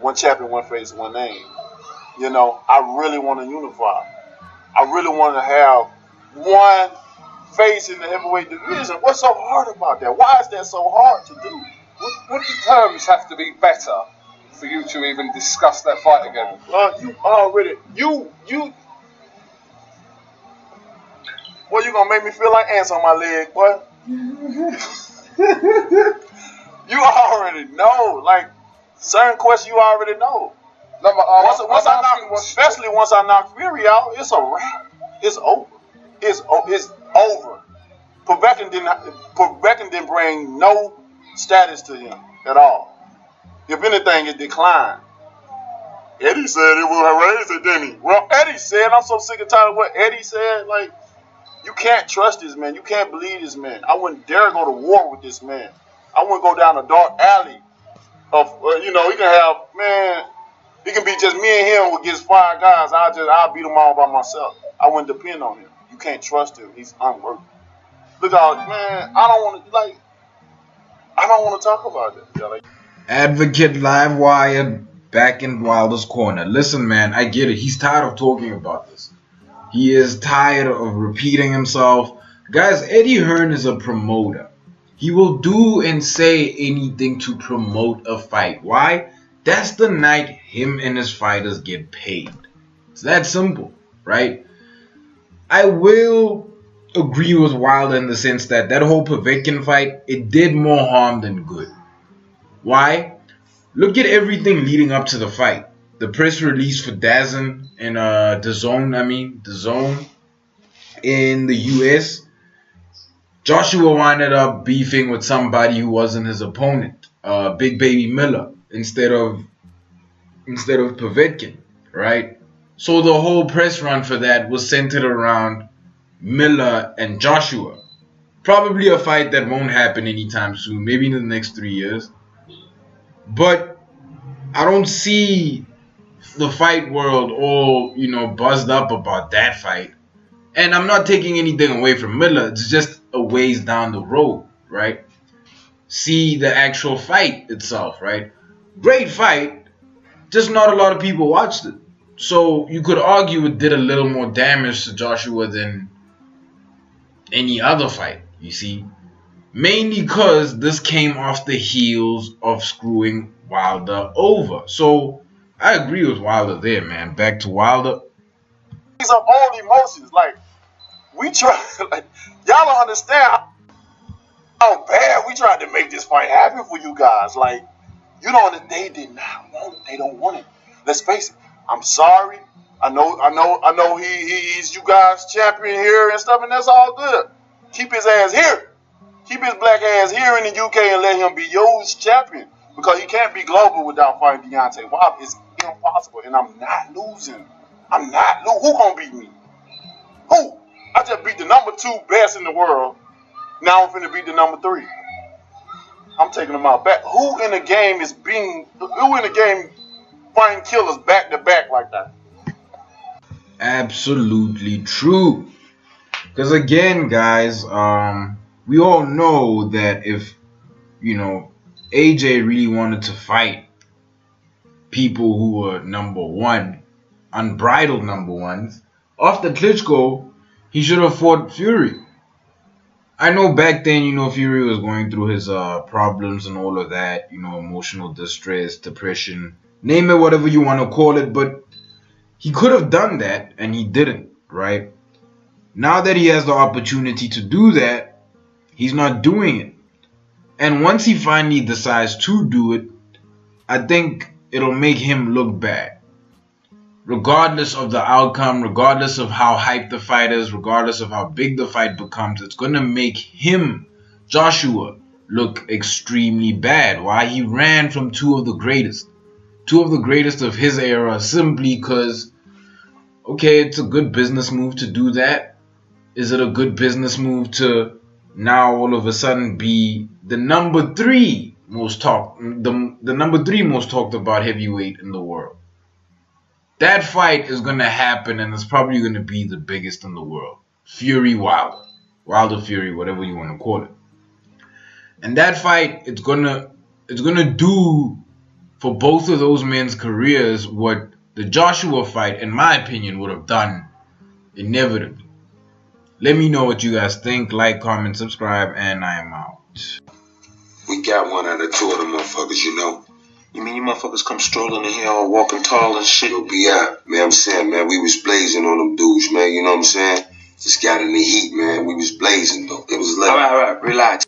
one champion, one face, one name. You know, I really want to unify. I really want to have one face in the heavyweight division. What's so hard about that? Why is that so hard to do? Would the terms have to be better for you to even discuss that fight again? You already, well, you gonna make me feel like ants on my leg, boy. You already know, like, certain questions you already know. Especially once I knock Fury out, it's a wrap. It's over. It's over. Povetkin didn't bring no status to him at all. If anything, it declined. Eddie said it will raise it, didn't he? Well, Eddie said, I'm so sick and tired of what Eddie said. Like, you can't trust this man. You can't believe this man. I wouldn't dare go to war with this man. I wouldn't go down a dark alley of, he can have, man, it can be just me and him against 5 guys. I'll beat them all by myself. I wouldn't depend on him. You can't trust him. He's unworthy. Look out, man. I don't want to talk about it. Like, Advocate Live Wire back in Wilder's corner. Listen, man, I get it. He's tired of talking about this. He is tired of repeating himself. Guys, Eddie Hearn is a promoter. He will do and say anything to promote a fight. Why? That's the night him and his fighters get paid. It's that simple, right? I will agree with Wilder in the sense that whole Povetkin fight, it did more harm than good. Why? Look at everything leading up to the fight. The press release for DAZN and DAZN in the US. Joshua winded up beefing with somebody who wasn't his opponent, Big Baby Miller, instead of Povetkin, right? So the whole press run for that was centered around Miller and Joshua. Probably a fight that won't happen anytime soon, maybe in the next 3 years. But I don't see the fight world all, buzzed up about that fight. And I'm not taking anything away from Miller. It's just a ways down the road, right? See the actual fight itself, right? Great fight, just not a lot of people watched it. So you could argue it did a little more damage to Joshua than any other fight, you see. Mainly because this came off the heels of screwing Wilder over. So I agree with Wilder there, man. Back to Wilder. These are old emotions. Like, we try, like, y'all don't understand how bad we tried to make this fight happen for you guys. Like, they did not want it. They don't want it. Let's face it. I'm sorry. I know he's you guys champion here and stuff, and that's all good. Keep his ass here. Keep his black ass here in the UK and let him be your champion. Because he can't be global without fighting Deontay. Wow, it's impossible. And I'm not losing. Who gonna beat me? Who? I just beat the number 2 best in the world. Now I'm finna beat the number 3. I'm taking them out back. Who in the game fighting killers back to back like that? Absolutely true. Because again, guys, we all know that if, AJ really wanted to fight people who were number 1, unbridled number 1s, after Klitschko, he should have fought Fury. I know back then, Fury was going through his problems and all of that, emotional distress, depression, name it whatever you want to call it, but he could have done that and he didn't, right? Now that he has the opportunity to do that, he's not doing it. And once he finally decides to do it, I think it'll make him look bad. Regardless of the outcome, regardless of how hyped the fight is, regardless of how big the fight becomes, it's going to make him, Joshua, look extremely bad. Why? He ran from two of the greatest of his era, simply because, okay, it's a good business move to do that. Is it a good business move to now all of a sudden be the number 3 most talked about heavyweight in the world? That fight is going to happen, and it's probably going to be the biggest in the world. Fury Wilder. Wilder Fury, whatever you want to call it. And that fight, it's gonna do for both of those men's careers what the Joshua fight, in my opinion, would have done inevitably. Let me know what you guys think. Like, comment, subscribe, and I am out. We got one out of two of them motherfuckers, you know. You mean you motherfuckers come strolling in here all walking tall and shit? You'll be out. Man, I'm saying, man, we was blazing on them dudes, man. You know what I'm saying? Just got in the heat, man. We was blazing, though. It was like... All right, relax.